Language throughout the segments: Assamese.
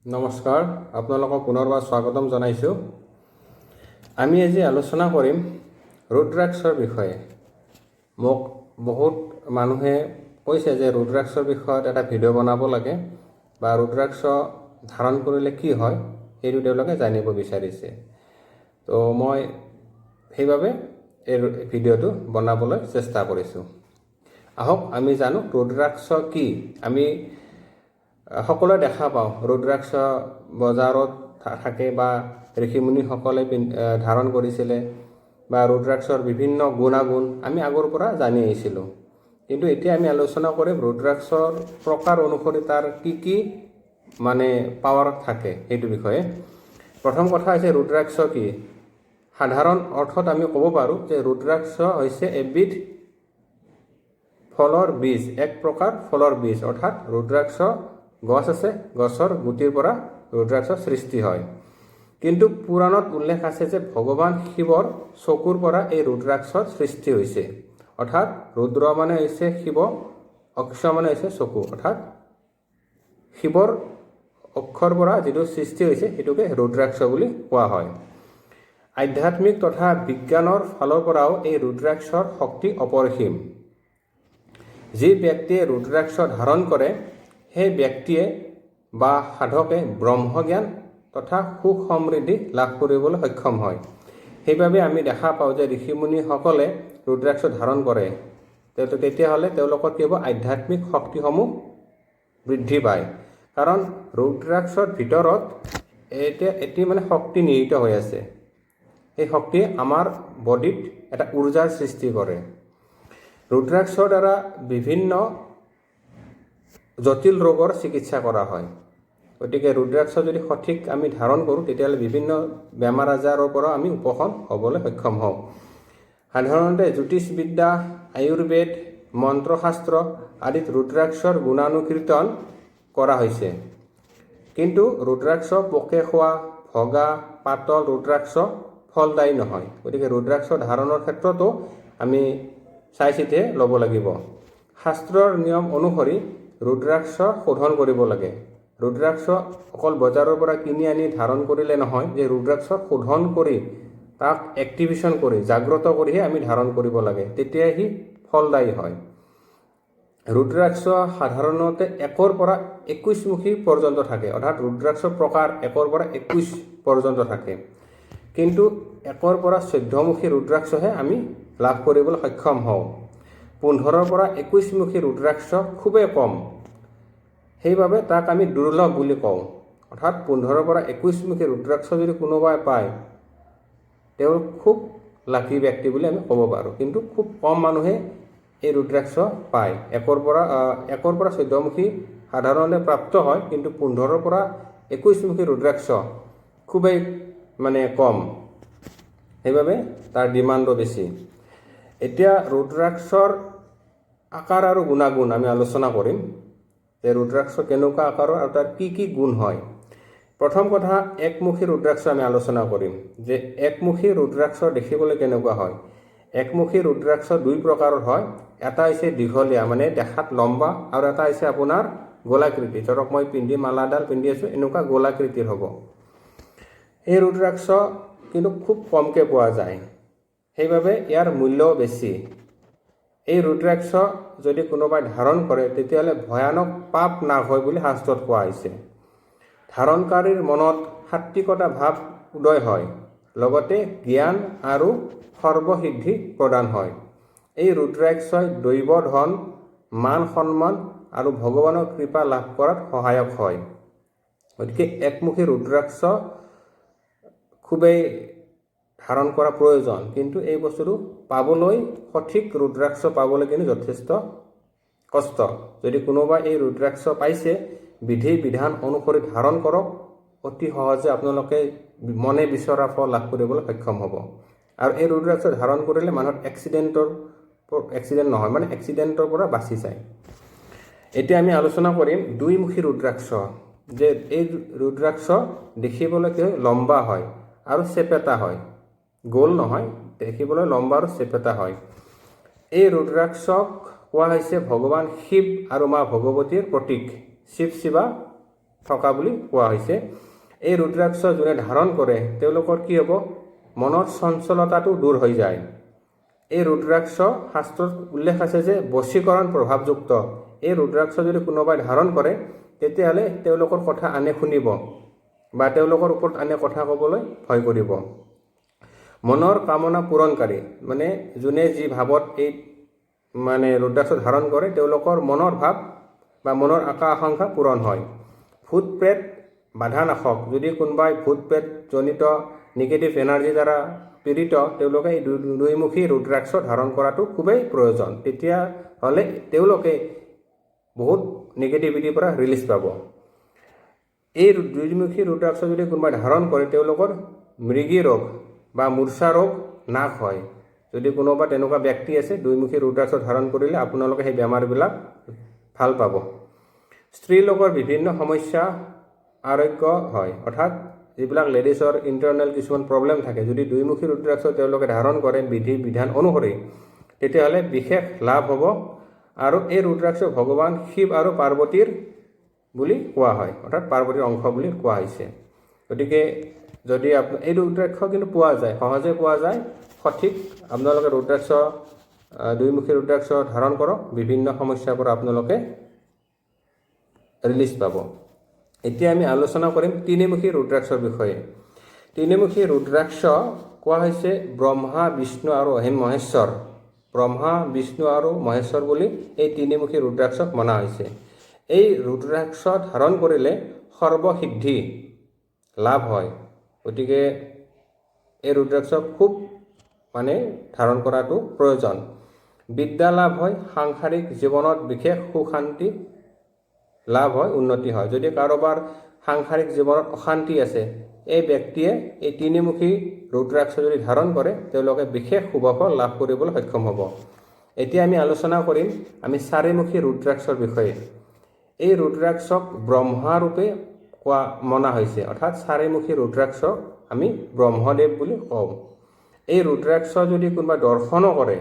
নমস্কাৰ, আপোনালোকক পুনৰবাৰ স্বাগতম জনাইছোঁ। আমি আজি আলোচনা কৰিম ৰুদ্ৰাক্ষৰ বিষয়ে। মোক বহুত মানুহে কৈছে যে ৰুদ্ৰাক্ষৰ বিষয়ত এটা ভিডিঅ' বনাব লাগে বা ৰুদ্ৰাক্ষ ধাৰণ কৰিলে কি হয় সেইটো তেওঁলোকে জানিব বিচাৰিছে। তো মই সেইবাবে এই ভিডিঅ'টো বনাবলৈ চেষ্টা কৰিছোঁ। আহক আমি জানো ৰুদ্ৰাক্ষ কি। আমি সকলোৱে দেখা পাওঁ ৰুদ্ৰাক্ষ বজাৰত থাকে বা ঋষিমুনিসকলে ধাৰণ কৰিছিলে বা ৰুদ্ৰাক্ষৰ বিভিন্ন গুণাগুণ আমি আগৰ পৰা জানি আহিছিলোঁ। কিন্তু এতিয়া আমি আলোচনা কৰিম ৰুদ্ৰাক্ষৰ প্ৰকাৰ অনুসৰি তাৰ কি পাৱাৰ থাকে সেইটো বিষয়ে। প্ৰথম কথা হৈছে ৰুদ্ৰাক্ষ কি। সাধাৰণ অৰ্থত আমি ক'ব পাৰোঁ যে ৰুদ্ৰাক্ষ হৈছে এবিধ ফলৰ বীজ, এক প্ৰকাৰ ফলৰ বীজ। অৰ্থাৎ ৰুদ্ৰাক্ষ গছ আছে, গছৰ গুটিৰ পৰা ৰুদ্ৰাক্ষ সৃষ্টি হয়। কিন্তু পুৰাণত উল্লেখ আছে যে ভগৱান শিৱৰ চকুৰ পৰা এই ৰুদ্ৰাক্ষৰ সৃষ্টি হৈছে। অৰ্থাৎ ৰুদ্ৰ মানে হৈছে শিৱ, অক্ষ মানে হৈছে চকু। অৰ্থাৎ শিৱৰ অক্ষৰ পৰা যিটো সৃষ্টি হৈছে সেইটোকে ৰুদ্ৰাক্ষ বুলি কোৱা হয়। আধ্যাত্মিক তথা বিজ্ঞানৰ ফালৰ পৰাও এই ৰুদ্ৰাক্ষৰ শক্তি অপৰিসীম। যি ব্যক্তিয়ে ৰুদ্ৰাক্ষ ধাৰণ কৰে সেই ব্যক্তিয়ে বা সাধকে ব্ৰহ্মজ্ঞান তথা সুখ সমৃদ্ধি লাভ কৰিবলৈ সক্ষম হয়। সেইবাবে আমি দেখা পাওঁ যে ঋষিমুনিসকলে ৰুদ্ৰাক্ষ ধাৰণ কৰে, তেতিয়াহ'লে তেওঁলোকৰ কি হ'ব, আধ্যাত্মিক শক্তিসমূহ বৃদ্ধি পায়। কাৰণ ৰুদ্ৰাক্ষৰ ভিতৰত এটি শক্তি নিহিত হৈ আছে। সেই শক্তিয়ে আমাৰ বডিত এটা উৰ্জাৰ সৃষ্টি কৰে। ৰুদ্ৰাক্ষৰ দ্বাৰা বিভিন্ন জটিল ৰোগৰ চিকিৎসা কৰা হয়। গতিকে ৰুদ্ৰাক্ষ যদি সঠিক আমি ধাৰণ কৰোঁ তেতিয়াহ'লে বিভিন্ন বেমাৰ আজাৰৰ পৰা আমি উপশম হ'বলৈ সক্ষম হওঁ। সাধাৰণতে জ্যোতিষবিদ্যা, আয়ুৰ্বেদ, মন্ত্ৰশাস্ত্ৰ আদিত ৰুদ্ৰাক্ষৰ গুণানুকীৰ্তন কৰা হৈছে। কিন্তু ৰুদ্ৰাক্ষ পোকে খোৱা, ভগা, পাতল ৰুদ্ৰাক্ষ ফলদায়ী নহয়। গতিকে ৰুদ্ৰাক্ষ ধাৰণৰ ক্ষেত্ৰতো আমি চাই চিতিয়ে ল'ব লাগিব। শাস্ত্ৰৰ নিয়ম অনুসৰি ৰুদ্ৰাক্ষ শোধন কৰিব লাগে। ৰুদ্ৰাক্ষ অকল বজাৰৰ পৰা কিনি আনি ধাৰণ কৰিলে নহয়, যে ৰুদ্ৰাক্ষ শোধন কৰি তাক এক্টিভেশ্যন কৰি জাগ্ৰত কৰিহে আমি ধাৰণ কৰিব লাগে, তেতিয়াই সি ফলদায়ী হয়। ৰুদ্ৰাক্ষ সাধাৰণতে 1ৰ পৰা 21 মুখী পৰ্যন্ত থাকে। অৰ্থাৎ ৰুদ্ৰাক্ষ প্ৰকাৰ 1ৰ পৰা 21 পৰ্যন্ত থাকে। কিন্তু 1ৰ পৰা 14 মুখী ৰুদ্ৰাক্ষহে আমি লাভ কৰিবলৈ সক্ষম হওঁ। 15ৰ পৰা 21 মুখী ৰুদ্ৰাক্ষ খুবেই কম, সেইবাবে তাক আমি দুৰ্লভ বুলি কওঁ। অৰ্থাৎ 15ৰ পৰা 21 মুখী ৰুদ্ৰাক্ষ যদি কোনোবাই পায় তেওঁ খুব লাকি ব্যক্তি বুলি আমি ক'ব পাৰোঁ। কিন্তু খুব কম মানুহে এই ৰুদ্ৰাক্ষ পায়। 1ৰ পৰা 14 মুখী সাধাৰণতে প্ৰাপ্ত হয়, কিন্তু 15ৰ পৰা 21 মুখী ৰুদ্ৰাক্ষ খুবেই কম, সেইবাবে তাৰ ডিমাণ্ডো বেছি। এতিয়া ৰুদ্ৰাক্ষৰ আকাৰ আৰু গুণাগুণ আমি আলোচনা কৰিম যে ৰুদ্ৰাক্ষ কেনেকুৱা আকাৰৰ আৰু তাৰ কি গুণ হয়। প্ৰথম কথা, একমুখী ৰুদ্ৰাক্ষ আমি আলোচনা কৰিম যে একমুখী ৰুদ্ৰাক্ষ দেখিবলৈ কেনেকুৱা হয়। একমুখী ৰুদ্ৰাক্ষ 2 প্ৰকাৰৰ হয়। এটা হৈছে দীঘলীয়া, দেখাত লম্বা, আৰু এটা হৈছে আপোনাৰ গোলাকৃতি। ধৰক মই মালাডাল পিন্ধি আছোঁ, এনেকুৱা গোলাকৃতিৰ হ'ব। এই ৰুদ্ৰাক্ষ কিন্তু খুব কমকৈ পোৱা যায়, সেইবাবে ইয়াৰ মূল্যও বেছি। এই ৰুদ্ৰাক্ষ যদি কোনোবাই ধাৰণ কৰে তেতিয়াহ'লে ভয়ানক পাপ নাশ হয় বুলি শাস্ত্ৰত কোৱা হৈছে। ধাৰণকাৰীৰ মনত সাত্বিকতা ভাৱ উদয় হয়, লগতে জ্ঞান আৰু সৰ্বসিদ্ধি প্ৰদান হয়। এই ৰুদ্ৰাক্ষই দৈৱ ধন, মান সন্মান আৰু ভগৱানৰ কৃপা লাভ কৰাত সহায়ক হয়। গতিকে একমুখী ৰুদ্ৰাক্ষ খুবেই ধাৰণ কৰা প্ৰয়োজন। কিন্তু এই বস্তুটো পাবলৈ, সঠিক ৰুদ্ৰাক্ষ পাবলৈ কিন্তু যথেষ্ট কষ্ট। যদি কোনোবাই এই ৰুদ্ৰাক্ষ পাইছে, বিধি বিধান অনুসৰি ধাৰণ কৰক, অতি সহজে আপোনালোকে মনে বিচৰা ফল লাভ কৰিবলৈ সক্ষম হ'ব। আৰু এই ৰুদ্ৰাক্ষ ধাৰণ কৰিলে মানুহৰ এক্সিডেণ্টৰ পৰা বাচি যায়। এতিয়া আমি আলোচনা কৰিম 2-মুখী ৰুদ্ৰাক্ষ। যে এই ৰুদ্ৰাক্ষ দেখিবলৈ কি হয়, লম্বা হয় আৰু চেপেটা হয়, গোল নহয়, দেখিবলৈ লম্বা আৰু চেপেটা হয়। এই ৰুদ্ৰাক্ষক কোৱা হৈছে ভগৱান শিৱ আৰু মা ভগৱতীৰ প্ৰতীক। শিৱ শিৱা থকা বুলি কোৱা হৈছে। এই ৰুদ্ৰাক্ষ যোনে ধাৰণ কৰে তেওঁলোকৰ কি হ'ব, মনৰ চঞ্চলতাটো দূৰ হৈ যায়। এই ৰুদ্ৰাক্ষ শাস্ত্ৰত উল্লেখ আছে যে বশীকৰণ প্ৰভাৱযুক্ত। এই ৰুদ্ৰাক্ষ যদি কোনোবাই ধাৰণ কৰে তেতিয়াহ'লে তেওঁলোকৰ কথা আনে শুনিব বা তেওঁলোকৰ ওপৰত আনে কথা ক'বলৈ ভয় কৰিব। মনৰ কামনা পূৰণকাৰী, মানে যোনে যি ভাৱত এই ৰুদ্ৰাক্ষ ধাৰণ কৰে তেওঁলোকৰ মনৰ ভাৱ বা মনৰ আশা আকাংক্ষা পূৰণ হয়। ভূত প্ৰেত বাধানাশক, যদি কোনোবাই ভূত প্ৰেত জনিত নিগেটিভ এনাৰ্জি দ্বাৰা পীড়িত তেওঁলোকে এই দুইমুখী ৰুদ্ৰাক্ষ ধাৰণ কৰাটো খুবেই প্ৰয়োজন। তেতিয়াহ'লে তেওঁলোকে বহুত নিগেটিভিটিৰ পৰা ৰিলিজ পাব। এই দুইমুখী ৰুদ্ৰাক্ষ যদি কোনোবাই ধাৰণ কৰে তেওঁলোকৰ মৃগী ৰোগ বা মূৰ্ছা ৰোগ নাশ হয়। যদি কোনোবা তেনেকুৱা ব্যক্তি আছে দুইমুখী ৰুদ্ৰাক্ষ ধাৰণ কৰিলে আপোনালোকে সেই বেমাৰবিলাক ভাল পাব। স্ত্ৰী লোকৰ বিভিন্ন সমস্যা আৰোগ্য হয়, অৰ্থাৎ যিবিলাক লেডিছৰ ইণ্টাৰনেল কিছুমান প্ৰব্লেম থাকে, যদি দুইমুখী ৰুদ্ৰাক্ষ তেওঁলোকে ধাৰণ কৰে বিধি বিধান অনুসৰি তেতিয়াহ'লে বিশেষ লাভ হ'ব। আৰু এই ৰুদ্ৰাক্ষ ভগৱান শিৱ আৰু পাৰ্বতীৰ বুলি কোৱা হয়, অৰ্থাৎ পাৰ্বতীৰ অংশ বুলি কোৱা হৈছে। গতিকে যদি এই ৰুদ্ৰাক্ষ কিন্তু পোৱা যায়, সহজে পোৱা যায়, সঠিক আপোনালোকে ৰুদ্ৰাক্ষ দুইমুখী ৰুদ্ৰাক্ষ ধাৰণ কৰক, বিভিন্ন সমস্যাৰ পৰা আপোনালোকে ৰিলিজ পাব। এতিয়া আমি আলোচনা কৰিম তিনিমুখী ৰুদ্ৰাক্ষৰ বিষয়ে। তিনিমুখী ৰুদ্ৰাক্ষ কোৱা হৈছে ব্ৰহ্মা বিষ্ণু আৰু মহেশ্বৰ। ব্ৰহ্মা বিষ্ণু আৰু মহেশ্বৰ বুলি এই তিনিমুখী ৰুদ্ৰাক্ষক মনা হৈছে। এই ৰুদ্ৰাক্ষ ধাৰণ কৰিলে সৰ্বসিদ্ধি লাভ হয়। গতিকে এই ৰুদ্ৰাক্ষ খুব ধাৰণ কৰাটো প্ৰয়োজন। বিদ্যা লাভ হয়, সাংসাৰিক জীৱনত বিশেষ সুখ শান্তি লাভ হয়, উন্নতি হয়। যদি কাৰোবাৰ সাংসাৰিক জীৱনত অশান্তি আছে, এই ব্যক্তিয়ে এই তিনিমুখী ৰুদ্ৰাক্ষ যদি ধাৰণ কৰে তেওঁলোকে বিশেষ শুভফল লাভ কৰিবলৈ সক্ষম হ'ব। এতিয়া আমি আলোচনা কৰিম চাৰিমুখী ৰুদ্ৰাক্ষৰ বিষয়ে। এই ৰুদ্ৰাক্ষক ব্ৰহ্মাৰূপে মনা হৈছে, অৰ্থাৎ চাৰিমুখী ৰুদ্ৰাক্ষক আমি ব্ৰহ্মদেৱ বুলি কওঁ। এই ৰুদ্ৰাক্ষ যদি কোনোবা দৰ্শনো কৰে,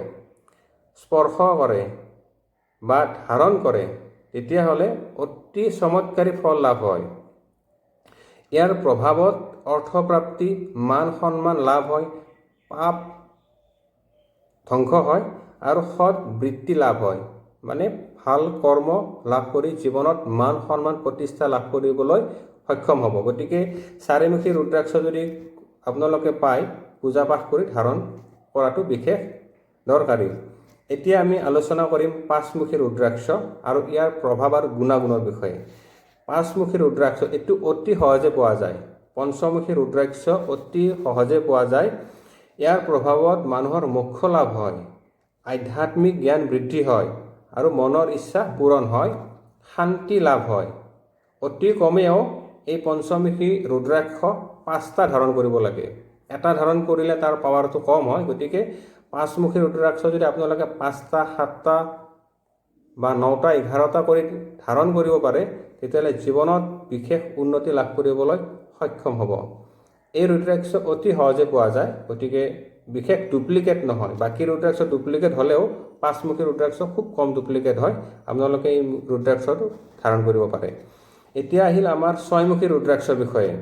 স্পৰ্শ কৰে বা ধাৰণ কৰে তেতিয়াহ'লে অতি চমৎকাৰী ফল লাভ হয়। ইয়াৰ প্ৰভাৱত অৰ্থপ্ৰাপ্তি, মান সন্মান লাভ হয়, পাপ ধ্বংস হয় আৰু সৎ বৃত্তি লাভ হয়। ভাল কৰ্ম লাভ কৰি জীৱনত মান সন্মান প্ৰতিষ্ঠা লাভ কৰিবলৈ সক্ষম হ'ব। গতিকে চাৰিমুখী ৰুদ্ৰাক্ষ যদি আপোনালোকে পায়, পূজা পাঠ কৰি ধাৰণ কৰাটো বিশেষ দৰকাৰী। এতিয়া আমি আলোচনা কৰিম পাঁচমুখী ৰুদ্ৰাক্ষ আৰু ইয়াৰ প্ৰভাৱ আৰু গুণাগুণৰ বিষয়ে। পাঁচমুখী ৰুদ্ৰাক্ষ এইটো অতি সহজে পোৱা যায়। পঞ্চমুখী ৰুদ্ৰাক্ষ অতি সহজে পোৱা যায়। ইয়াৰ প্ৰভাৱত মানুহৰ মোক্ষ লাভ হয়, আধ্যাত্মিক জ্ঞান বৃদ্ধি হয় আৰু মনৰ ইচ্ছা পূৰণ হয়, শান্তি লাভ হয়। অতি কমেও এই পঞ্চমুখী ৰুদ্ৰাক্ষ 5টা ধাৰণ কৰিব লাগে। এটা ধাৰণ কৰিলে তাৰ পাৱাৰটো কম হয়। গতিকে পাঁচমুখী ৰুদ্ৰাক্ষ যদি আপোনালোকে 5টা, 7টা বা 9টা, 11টা কৰি ধাৰণ কৰিব পাৰে তেতিয়াহ'লে জীৱনত বিশেষ উন্নতি লাভ কৰিবলৈ সক্ষম হ'ব। এই ৰুদ্ৰাক্ষ অতি সহজে পোৱা যায়, গতিকে বিশেষ ডুপ্লিকেট নহয়। বাকী ৰুদ্ৰাক্ষ ডুপ্লিকেট হ'লেও পাঁচমুখী ৰুদ্ৰাক্ষ খুব কম ডুপ্লিকেট হয়। আপোনালোকে এই ৰুদ্ৰাক্ষটো ধাৰণ কৰিব পাৰে। এতিয়া আহিল আমাৰ ছয়মুখী ৰুদ্ৰাক্ষৰ বিষয়ে।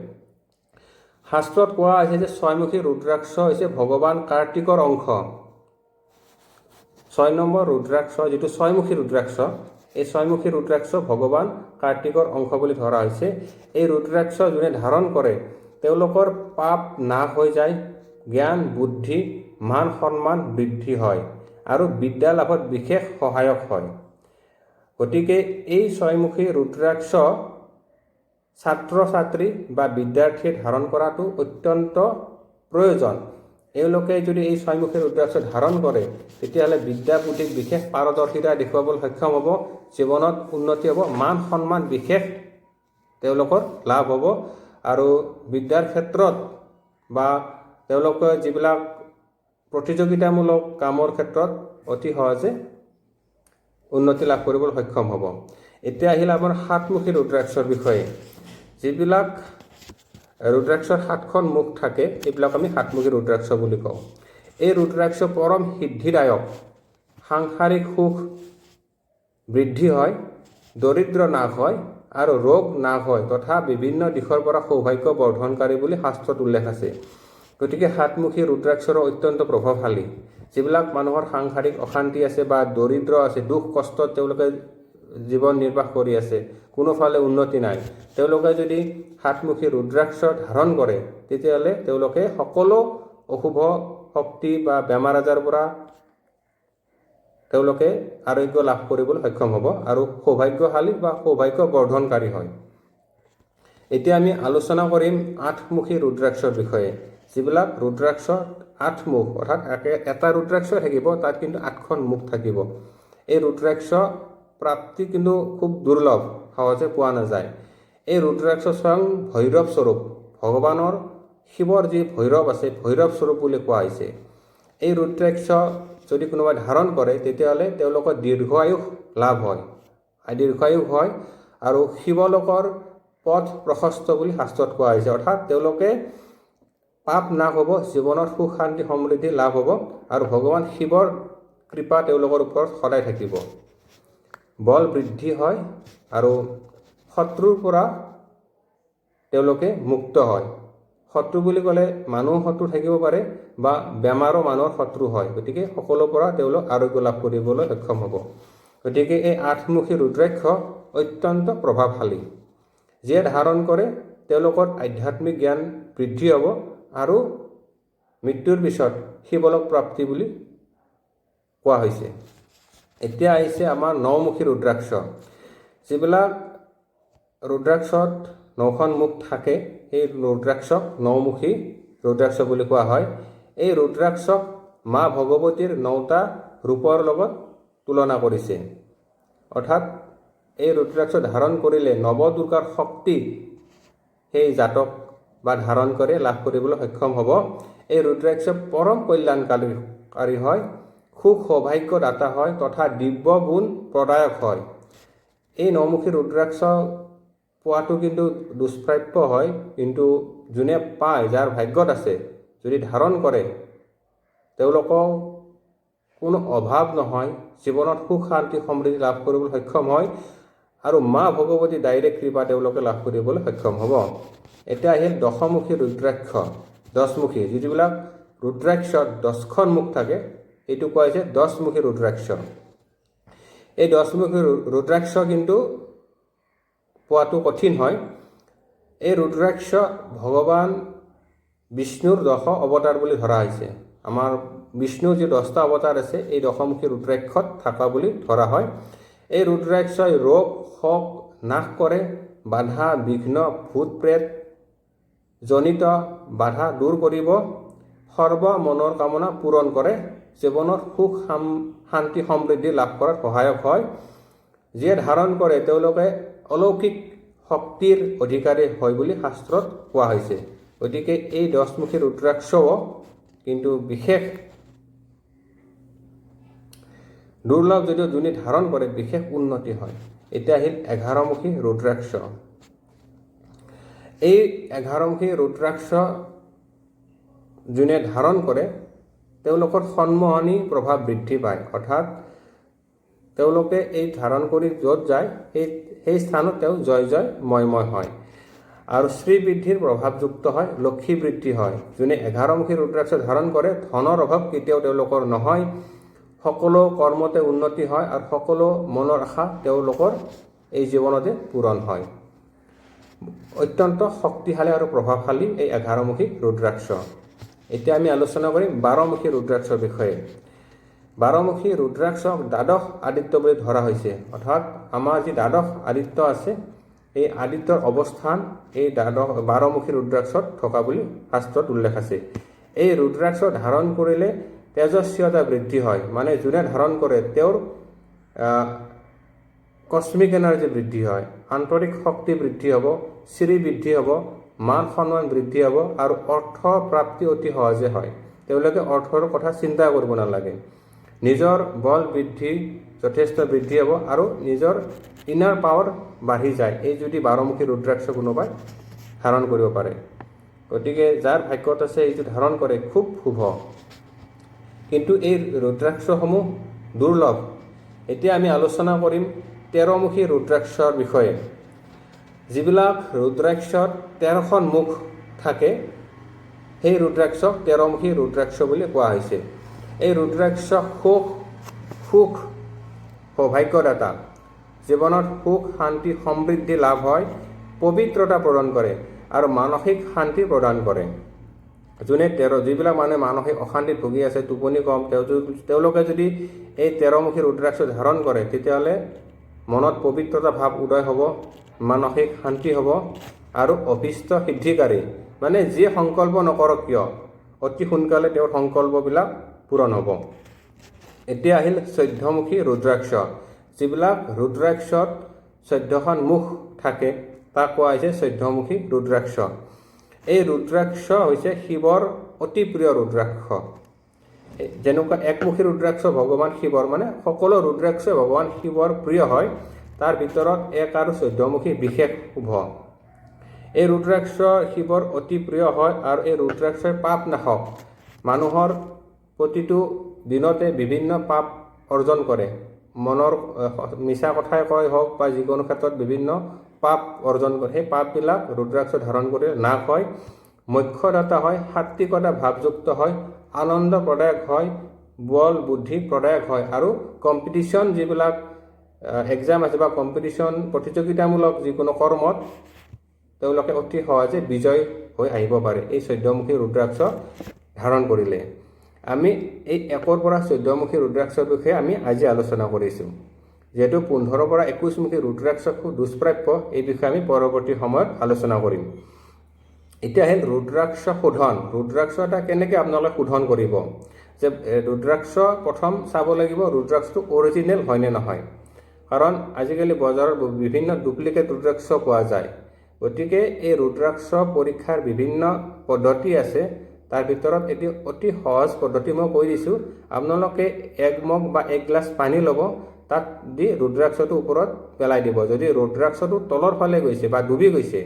শাস্ত্ৰত কোৱা হৈছে যে ছয়মুখী ৰুদ্ৰাক্ষ হৈছে ভগৱান কাৰ্তিকৰ অংশ। 6 নম্বৰ ৰুদ্ৰাক্ষ যিটো ছয়মুখী ৰুদ্ৰাক্ষ, এই ছয়মুখী ৰুদ্ৰাক্ষ ভগৱান কাৰ্তিকৰ অংশ বুলি ধৰা হৈছে। এই ৰুদ্ৰাক্ষ যোনে ধাৰণ কৰে তেওঁলোকৰ পাপ নাশ হৈ যায়, জ্ঞান বুদ্ধি মান সন্মান বৃদ্ধি হয় আৰু বিদ্যা লাভত বিশেষ সহায়ক হয়। গতিকে এই ছয়মুখী ৰুদ্ৰাক্ষ ছাত্ৰ ছাত্ৰী বা বিদ্যাৰ্থীয়ে ধাৰণ কৰাটো অত্যন্ত প্ৰয়োজন। এওঁলোকে যদি এই ছয়মুখী ৰুদ্ৰাক্ষ ধাৰণ কৰে তেতিয়াহ'লে বিদ্যা বুদ্ধিক বিশেষ পাৰদৰ্শিতা দেখুৱাবলৈ সক্ষম হ'ব, জীৱনত উন্নতি হ'ব, মান সন্মান বিশেষ তেওঁলোকৰ লাভ হ'ব আৰু বিদ্যাৰ ক্ষেত্ৰত বা তেওঁলোকে যিবিলাক প্ৰতিযোগিতামূলক কামৰ ক্ষেত্ৰত অতি সহজে উন্নতি লাভ কৰিবলৈ সক্ষম হ'ব। এতিয়া আহিল আমাৰ সাতমুখী ৰুদ্ৰাক্ষৰ বিষয়ে। যিবিলাক ৰুদ্ৰাক্ষৰ 7খন মুখ থাকে এইবিলাক আমি সাতমুখী ৰুদ্ৰাক্ষ বুলি কওঁ। এই ৰুদ্ৰাক্ষ পৰম সিদ্ধিদায়ক, সাংসাৰিক সুখ বৃদ্ধি হয়, দৰিদ্ৰ নাশ হয় আৰু ৰোগ নাশ হয় তথা বিভিন্ন দিশৰ পৰা সৌভাগ্য বৰ্ধনকাৰী বুলি শাস্ত্ৰত উল্লেখ আছে। গতিকে সাতমুখী ৰুদ্ৰাক্ষৰ অত্যন্ত প্ৰভাৱশালী। যিবিলাক মানুহৰ সাংসাৰিক অশান্তি আছে বা দৰিদ্ৰ আছে, দুখ কষ্টত তেওঁলোকে জীৱন নিৰ্বাহ কৰি আছে, কোনোফালে উন্নতি নাই, তেওঁলোকে যদি সাতমুখী ৰুদ্ৰাক্ষ ধাৰণ কৰে তেতিয়াহ'লে তেওঁলোকে সকলো অশুভ শক্তি বা বেমাৰ আজাৰৰ পৰা তেওঁলোকে আৰোগ্য লাভ কৰিবলৈ সক্ষম হ'ব আৰু সৌভাগ্যশালী বা সৌভাগ্য বৰ্ধনকাৰী হয়। এতিয়া আমি আলোচনা কৰিম আঠমুখী ৰুদ্ৰাক্ষৰ বিষয়ে। যিবিলাক ৰুদ্ৰাক্ষ 8 মুখ, অৰ্থাৎ এটা ৰুদ্ৰাক্ষ থাকিব, তাত কিন্তু 8খন মুখ থাকিব। এই ৰুদ্ৰাক্ষ প্ৰাপ্তি কিন্তু খুব দুৰ্লভ, সহজে পোৱা নাযায়। এই ৰুদ্ৰাক্ষ স্বয়ং ভৈৰৱ স্বৰূপ, ভগৱানৰ শিৱৰ যি ভৈৰৱ আছে, ভৈৰৱ স্বৰূপ বুলি কোৱা হৈছে। এই ৰুদ্ৰাক্ষ যদি কোনোবাই ধাৰণ কৰে তেতিয়াহ'লে তেওঁলোকৰ দীৰ্ঘায়ু লাভ হয়, দীৰ্ঘায়ু হয় আৰু শিৱলোকৰ পথ প্ৰশস্ত বুলি শাস্ত্ৰত কোৱা হৈছে। অৰ্থাৎ তেওঁলোকে পাপ নাশ হ'ব, জীৱনত সুখ শান্তি সমৃদ্ধি লাভ হ'ব আৰু ভগৱান শিৱৰ কৃপা তেওঁলোকৰ ওপৰত সদায় থাকিব। বল বৃদ্ধি হয় আৰু শত্ৰুৰ পৰা তেওঁলোকে মুক্ত হয়। শত্ৰু বুলি ক'লে মানুহ শত্ৰু থাকিব পাৰে বা বেমাৰো মানুহৰ শত্ৰু হয়। গতিকে সকলোৰ পৰা তেওঁলোক আৰোগ্য লাভ কৰিবলৈ সক্ষম হ'ব। গতিকে এই আঠমুখী ৰুদ্ৰাক্ষ অত্যন্ত প্ৰভাৱশালী। যিয়ে ধাৰণ কৰে তেওঁলোকৰ আধ্যাত্মিক জ্ঞান বৃদ্ধি হ'ব আৰু মৃত্যুৰ পিছত শিৱলোক প্ৰাপ্তি বুলি কোৱা হৈছে। এতিয়া আহিছে আমাৰ নমুখী ৰুদ্ৰাক্ষ। যিবিলাক ৰুদ্ৰাক্ষত 9খন মুখ থাকে, সেই ৰুদ্ৰাক্ষক নমুখী ৰুদ্ৰাক্ষ বুলি কোৱা হয়। এই ৰুদ্ৰাক্ষক মা ভগৱতীৰ 9টা ৰূপৰ লগত তুলনা কৰিছে। অৰ্থাৎ এই ৰুদ্ৰাক্ষ ধাৰণ কৰিলে নৱদুৰ্গাৰ শক্তি সেই জাতক বা ধাৰণ কৰি লাভ কৰিবলৈ সক্ষম হ'ব। এই ৰুদ্ৰাক্ষ পৰম কল্যাণকাৰী হয়, সুখ সৌভাগ্য দাতা হয় তথা দিব্য গুণ প্ৰদায়ক হয়। এই নমুখী ৰুদ্ৰাক্ষ পোৱাটো কিন্তু দুষ্প্ৰাপ্য হয়, কিন্তু যোনে পায়, যাৰ ভাগ্যত আছে, যদি ধাৰণ কৰে তেওঁলোকৰ কোনো অভাৱ নহয়, জীৱনত সুখ শান্তি সমৃদ্ধি লাভ কৰিবলৈ সক্ষম হয় আৰু মা ভগৱতী ডাইৰেক্ট কৃপা তেওঁলোকে লাভ কৰিবলৈ সক্ষম হ'ব। এতিয়া আহিল দশমুখী ৰুদ্ৰাক্ষ, 10মুখী। যিবিলাক ৰুদ্ৰাক্ষত 10খন মুখ থাকে এইটো কোৱা হৈছে 10মুখী ৰুদ্ৰাক্ষ। এই 10মুখী ৰুদ্ৰাক্ষ কিন্তু পোৱাটো কঠিন হয়। এই ৰুদ্ৰাক্ষ ভগৱান বিষ্ণুৰ 10 অৱতাৰ বুলি ধৰা হৈছে। আমাৰ বিষ্ণুৰ যি 10টা অৱতাৰ আছে এই দশমুখী ৰুদ্ৰাক্ষত থকা বুলি ধৰা হয়। এই ৰুদ্ৰাক্ষই ৰোগ শোক নাশ কৰে, বাধা বিঘ্ন ভূত প্ৰেত জনিত বাধা দূৰ কৰিব, সৰ্ব মনৰ কামনা পূৰণ কৰে, জীৱনত সুখ শান্তি সমৃদ্ধি লাভ কৰাত সহায়ক হয়। যিয়ে ধাৰণ কৰে তেওঁলোকে অলৌকিক শক্তিৰ অধিকাৰী হয় বুলি শাস্ত্ৰত কোৱা হৈছে। গতিকে এই 10মুখী ৰুদ্ৰাক্ষও কিন্তু বিশেষ দুৰ্লভ, যদিও যোনে ধাৰণ কৰে বিশেষ উন্নতি হয়। এতিয়া আহিল 11মুখী ৰুদ্ৰাক্ষ। এই 11মুখী ৰুদ্ৰাক্ষ যোনে ধাৰণ কৰে তেওঁলোকৰ সন্মোহনী প্ৰভাৱ বৃদ্ধি পায়। অৰ্থাৎ তেওঁলোকে এই ধাৰণ কৰি য'ত যায় সেই স্থানত তেওঁ জয় ময়ময় হয় আৰু শ্ৰীবৃদ্ধিৰ প্ৰভাৱযুক্ত হয়, লক্ষী বৃদ্ধি হয়। যোনে 11মুখী ৰুদ্ৰাক্ষ ধাৰণ কৰে ধনৰ অভাৱ কেতিয়াও তেওঁলোকৰ নহয়, সকলো কৰ্মতে উন্নতি হয় আৰু সকলো মনৰ আশা তেওঁলোকৰ এই জীৱনতে পূৰণ হয়। অত্যন্ত শক্তিশালী আৰু প্ৰভাৱশালী এই 11মুখী ৰুদ্ৰাক্ষ। এতিয়া আমি আলোচনা কৰিম 12মুখী ৰুদ্ৰাক্ষৰ বিষয়ে। 12মুখী ৰুদ্ৰাক্ষক দ্বাদশ আদিত্য বুলি ধৰা হৈছে। অৰ্থাৎ আমাৰ যি দ্বাদশ আদিত্য আছে এই আদিত্যৰ অৱস্থান এই 12মুখী ৰুদ্ৰাক্ষত থকা বুলি শাস্ত্ৰত উল্লেখ আছে। এই ৰুদ্ৰাক্ষ ধাৰণ কৰিলে তেজস্বীয়তা বৃদ্ধি হয়, মানে যোনে ধাৰণ কৰে তেওঁৰ কস্মিক এনাৰ্জি বৃদ্ধি হয়, আন্তৰিক শক্তি বৃদ্ধি হ'ব, শ্ৰী বৃদ্ধি হ'ব, মান সন্মান বৃদ্ধি হ'ব আৰু অৰ্থ প্ৰাপ্তি অতি সহজে হয়। তেওঁলোকে অৰ্থৰ কথা চিন্তা কৰিব নালাগে। নিজৰ বল বৃদ্ধি যথেষ্ট বৃদ্ধি হ'ব আৰু নিজৰ ইনাৰ পাৱাৰ বাঢ়ি যায় এই যদি 12মুখী ৰুদ্ৰাক্ষ কোনোবাই ধাৰণ কৰিব পাৰে। গতিকে যাৰ ভাগ্যত আছে এইটো ধাৰণ কৰে খুব শুভ। কিন্তু এই ৰুদ্ৰাক্ষসমূহ দুৰ্লভ। এতিয়া আমি আলোচনা কৰিম 13মুখী ৰুদ্ৰাক্ষৰ বিষয়ে। যিবিলাক ৰুদ্ৰাক্ষত 13খন মুখ থাকে সেই ৰুদ্ৰাক্ষক 13মুখী ৰুদ্ৰাক্ষ বুলি কোৱা হৈছে। এই ৰুদ্ৰাক্ষ সুখ সৌভাগ্যদাতা, জীৱনত সুখ শান্তি সমৃদ্ধি লাভ হয়, পবিত্ৰতা প্ৰদান কৰে আৰু মানসিক শান্তি প্ৰদান কৰে। যিবিলাক মানুহে মানসিক অশান্তিত ভুগি আছে, টোপনি কম, তেওঁলোকে যদি এই 13মুখী ৰুদ্ৰাক্ষ ধাৰণ কৰে তেতিয়াহ'লে মনত পবিত্ৰতা ভাৱ উদয় হ'ব, মানসিক শান্তি হ'ব আৰু অভীষ্ট সিদ্ধিকাৰী, মানে যিয়ে সংকল্প নকৰক কিয় অতি সোনকালে তেওঁৰ সংকল্পবিলাক পূৰণ হ'ব। এতিয়া আহিল 14মুখী ৰুদ্ৰাক্ষ। যিবিলাক ৰুদ্ৰাক্ষত 14খন মুখ থাকে তাক কোৱা হৈছে 14মুখী ৰুদ্ৰাক্ষ। এই ৰুদ্ৰাক্ষ হৈছে শিৱৰ অতি প্ৰিয় ৰুদ্ৰাক্ষ। যেনেকুৱা একমুখী ৰুদ্ৰাক্ষ ভগৱান শিৱৰ, মানে সকলো ৰুদ্ৰাক্ষ ভগৱান শিৱৰ প্ৰিয় হয়, তাৰ ভিতৰত 1 আৰু 14মুখী বিশেষ শুভ। এই ৰুদ্ৰাক্ষ শিৱৰ অতি প্ৰিয় হয় আৰু এই ৰুদ্ৰাক্ষই পাপ নাশক, মানুহৰ প্ৰতিটো দিনতে বিভিন্ন পাপ অৰ্জন কৰে, মনৰ মিছা কথাই কয় হওক বা যিকোনো ক্ষেত্ৰত বিভিন্ন পাপ অৰ্জন কৰে। সেই পাপবিলাক ৰুদ্ৰাক্ষ ধাৰণ কৰি নাশ হয়, মোক্ষদাতা হয়, সাত্বিকতা ভাৱযুক্ত হয়, আনন্দ প্ৰদায়ক হয়, বল বুদ্ধি প্ৰদায়ক হয় আৰু কম্পিটিশ্যন যিবিলাক এক্সাম আছে বা কম্পিটিশ্যন প্ৰতিযোগিতামূলক যিকোনো কৰ্মত তেওঁলোকে অতি সহজে বিজয় হৈ আহিব পাৰে এই 14মুখী ৰুদ্ৰাক্ষ ধাৰণ কৰিলে। আমি এই 1ৰ পৰা 14মুখী ৰুদ্ৰাক্ষৰ বিষয়ে আমি আজি আলোচনা কৰিছোঁ। যিহেতু 15ৰ পৰা 21মুখী ৰুদ্ৰাক্ষ দুষ্প্ৰাপ্য, এই বিষয়ে আমি পৰৱৰ্তী সময়ত আলোচনা কৰিম। এতিয়া আহিল ৰুদ্ৰাক্ষ শোধন। ৰুদ্ৰাক্ষ এটা কেনেকৈ আপোনালোকে শোধন কৰিব, যে ৰুদ্ৰাক্ষ প্ৰথম চাব লাগিব ৰুদ্ৰাক্ষটো অৰিজিনেল হয়নে নহয়, কাৰণ আজিকালি বজাৰত বিভিন্ন ডুপ্লিকেট ৰুদ্ৰাক্ষ পোৱা যায়। গতিকে এই ৰুদ্ৰাক্ষ পৰীক্ষাৰ বিভিন্ন পদ্ধতি আছে, তাৰ ভিতৰত এটি অতি সহজ পদ্ধতি মই কৈ দিছোঁ। আপোনালোকে 1 মগ বা 1 গ্লাছ পানী ল'ব, তাত দি ৰুদ্ৰাক্ষটো ওপৰত পেলাই দিব। যদি ৰুদ্ৰাক্ষটো তলৰ ফালে গৈছে বা ডুবি গৈছে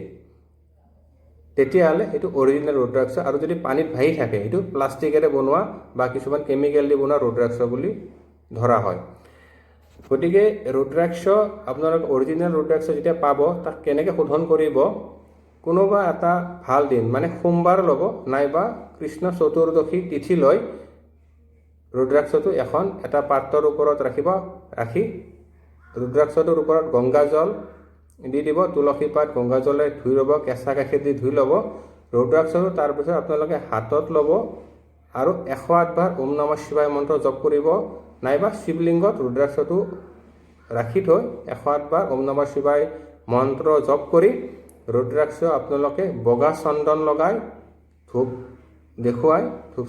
তেতিয়াহ'লে সেইটো অৰিজিনেল ৰুদ্ৰাক্ষ, আৰু যদি পানীত ভাহি থাকে সেইটো প্লাষ্টিকেৰে বনোৱা বা কিছুমান কেমিকেল দি বনোৱা ৰুদ্ৰাক্ষ বুলি ধৰা হয়। গতিকে ৰুদ্ৰাক্ষ আপোনালোকে অৰিজিনেল ৰুদ্ৰাক্ষ যেতিয়া পাব তাক কেনেকৈ শোধন কৰিব, কোনোবা এটা ভাল দিন মানে সোমবাৰ ল'ব নাইবা কৃষ্ণ চতুৰ্দশী তিথি লৈ ৰুদ্ৰাক্ষটো এটা পাত্ৰৰ ওপৰত ৰাখি ৰুদ্ৰাক্ষটোৰ ওপৰত গংগাজল দি দিব, তুলসী পাত গংগাজলে ধুই ল'ব, কেঁচা গাখীৰ দি ধুই ল'ব ৰুদ্ৰাক্ষটো। তাৰপিছত আপোনালোকে হাতত ল'ব আৰু 108 বাৰ ওম নমঃ শিৱায় মন্ত্ৰ জপ কৰিব, নাইবা শিৱলিংগত ৰুদ্ৰাক্ষটো ৰাখি থৈ 108 বাৰ ওম নমঃ শিৱায় মন্ত্ৰ জপ কৰি ৰুদ্ৰাক্ষ আপোনালোকে বগা চন্দন লগাই ধূপ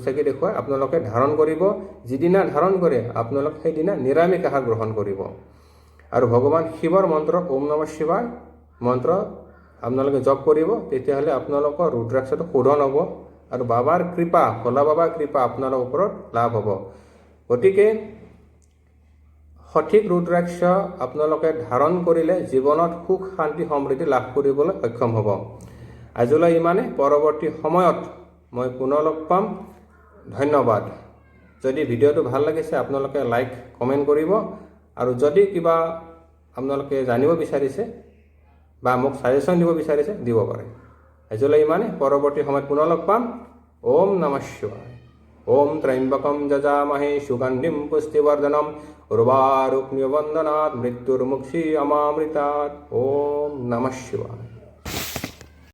চাকি দেখুৱাই আপোনালোকে ধাৰণ কৰিব। যিদিনা ধাৰণ কৰে আপোনালোকে সেইদিনা নিৰামিষ আহাৰ গ্ৰহণ কৰিব আৰু ভগৱান শিৱৰ মন্ত্ৰ ওম নমঃ শিৱায় মন্ত্ৰ আপোনালোকে জপ কৰিব। তেতিয়াহ'লে আপোনালোকৰ ৰুদ্ৰাক্ষটো শোধন হ'ব আৰু বাবাৰ কৃপা, ভোলা বাবাৰ কৃপা আপোনালোকৰ ওপৰত লাভ হ'ব। গতিকে সঠিক ৰুদ্ৰাক্ষ আপোনালোকে ধাৰণ কৰিলে জীৱনত সুখ শান্তি সমৃদ্ধি লাভ কৰিবলৈ সক্ষম হ'ব। আজিলৈ ইমানে, পৰৱৰ্তী সময়ত মই পুনৰ লগ পাম। ধন্যবাদ। যদি ভিডিঅ'টো ভাল লাগিছে আপোনালোকে লাইক কমেণ্ট কৰিব, আৰু যদি কিবা আপোনালোকে জানিব বিচাৰিছে বা মোক ছাজেশ্যন দিব বিচাৰিছে দিব পাৰে। আজিলৈ ইমানে, পৰৱৰ্তী সময়ত পুনৰ লগ পাম। ওম নমঃ শিৱায়। ওম ত্ৰয়ম্বকম যজামহে সুগন্ধিম পুষ্টিবৰ্ধনম উৰ্বাৰুকমিবন্ধনাৎ মৃত্যুৰ্মুক্ষীয়মামৃতাৎ। ওম নমঃ শিৱায়।